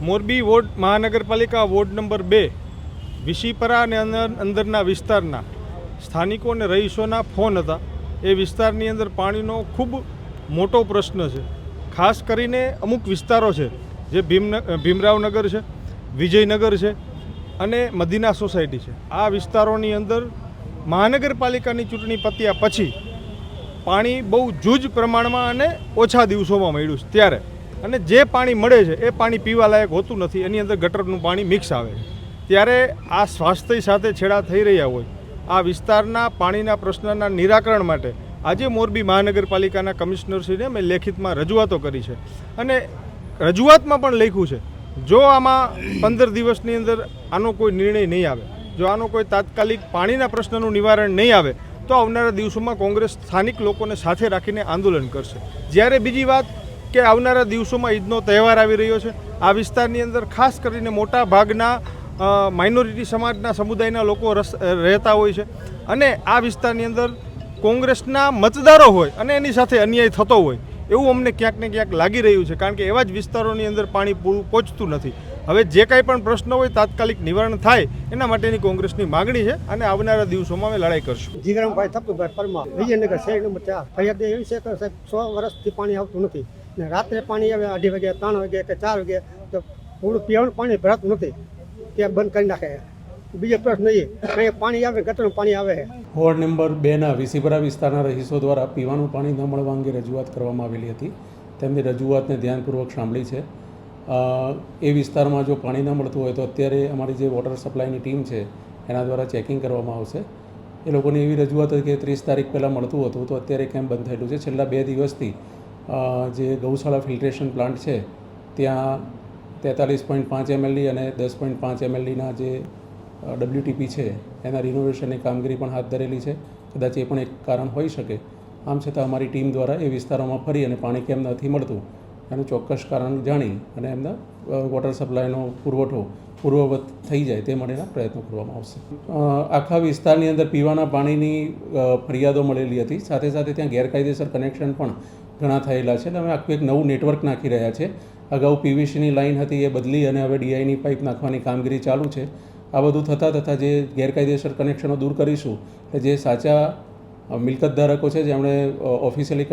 Morbi ward મહાનગરપાલિકા ward number 2 વિશીપરા અને અંદરના વિસ્તારના સ્થાનિકો અને રહીશોના ફોન હતા. એ વિસ્તારની અંદર પાણીનો ખૂબ મોટો પ્રશ્ન છે. ખાસ કરીને અમુક વિસ્તારો છે જે ભીમરાવનગર છે, વિજયનગર છે અને મદીના સોસાયટી છે. આ વિસ્તારોની અંદર મહાનગરપાલિકાની ચૂંટણી પત્યા પછી પાણી બહુ જૂજ પ્રમાણમાં અને ઓછા દિવસોમાં મળ્યું છે ત્યારે, અને જે પાણી મળે છે એ પાણી પીવાલાયક હોતું નથી. એની અંદર ગટરનું પાણી મિક્સ આવે છે. ત્યારે આ સ્વાસ્થ્ય સાથે છેડા થઈ રહ્યા હોય આ વિસ્તારના પાણીના પ્રશ્નના નિરાકરણ માટે આજે મોરબી મહાનગરપાલિકાના કમિશનરશ્રીને મેં લેખિતમાં રજૂઆતો કરી છે. અને રજૂઆતમાં પણ લખ્યું છે, જો આમાં 15 દિવસની અંદર આનો કોઈ નિર્ણય નહીં આવે, જો આનો કોઈ તાત્કાલિક પાણીના પ્રશ્નનું નિવારણ નહીં આવે તો આવનારા દિવસોમાં કોંગ્રેસ સ્થાનિક લોકોને સાથે રાખીને આંદોલન કરશે. જ્યારે બીજી વાત કે આવનારા દિવસોમાં ઈદનો તહેવાર આવી રહ્યો છે. આ વિસ્તારની અંદર ખાસ કરીને મોટા ભાગના માઇનોરિટી સમાજના સમુદાયના લોકો રહેતા હોય છે અને આ વિસ્તારની અંદર કોંગ્રેસના મતદારો હોય અને એની સાથે અન્યાય થતો હોય એવું અમને ક્યાંક ને ક્યાંક લાગી રહ્યું છે, કારણ કે એવા જ વિસ્તારોની અંદર પાણી પૂરું પહોંચતું નથી. હવે જે કાંઈ પણ પ્રશ્ન હોય તાત્કાલિક નિવારણ થાય એના માટેની કોંગ્રેસની માગણી છે અને આવનારા દિવસોમાં અમે લડાઈ કરશું. જીગરામભાઈ થપ્પુભાઈ પરમાર, વિજયનગર શહેર નંબર 4. ફરિયાદ એવી છે કે સાહેબ 100 વર્ષથી પાણી આવતું નથી ને રાત્રે પાણી આવે 2:30 વાગે, 3 વાગે કે 4 વાગે તો પૂરું પીવાનું પાણી ભરાતું નથી, ત્યાં બંધ કરી નાખે. બીજો પ્રશ્ન એ કંઈ પાણી આવે ગટરનું પાણી આવે. વોર્ડ નંબર 2ના વિશીપરા વિસ્તારના રહીશો દ્વારા પીવાનું પાણી ન મળવા અંગે રજૂઆત કરવામાં આવેલી હતી. તેમની રજૂઆતને ધ્યાનપૂર્વક સાંભળી છે. એ વિસ્તારમાં જો પાણી ન મળતું હોય તો અત્યારે અમારી જે વોટર સપ્લાયની ટીમ છે એના દ્વારા ચેકિંગ કરવામાં આવશે. એ લોકોની એવી રજૂઆત હતી કે 30 તારીખ પહેલાં મળતું હતું તો અત્યારે કેમ બંધ થયેલું છે. છેલ્લા 2 દિવસથી જે ગૌશાળા ફિલ્ટ્રેશન પ્લાન્ટ છે ત્યાં 43.5 mld અને 10.5 mldના જે WTP છે એના રિનોવેશનની કામગીરી પણ હાથ ધરેલી છે. કદાચ એ પણ એક કારણ હોઈ શકે. આમ છતાં અમારી ટીમ દ્વારા એ વિસ્તારોમાં ફરી અને પાણી કેમ નથી મળતું એનું ચોક્કસ કારણ જાણી અને એમના વોટર સપ્લાયનો પુરવઠો પૂર્વવત થઈ જાય તે માટેના પ્રયત્નો કરવામાં આવશે. આખા વિસ્તારની અંદર પીવાના પાણીની ફરિયાદો મળેલી હતી. સાથે સાથે ત્યાં ગેરકાયદેસર કનેક્શન પણ ઘણા થયેલા છે. અમે આખું એક નવું નેટવર્ક નાખી રહ્યા છે. અગાઉ PVCની લાઇન હતી એ બદલી અને હવે DIની પાઇપ નાખવાની કામગીરી ચાલુ છે. આ બધું થતાં જે ગેરકાયદેસર કનેક્શનો દૂર કરીશું, જે સાચા મિલકત ધારકો છે જેમણે ઓફિશિયલી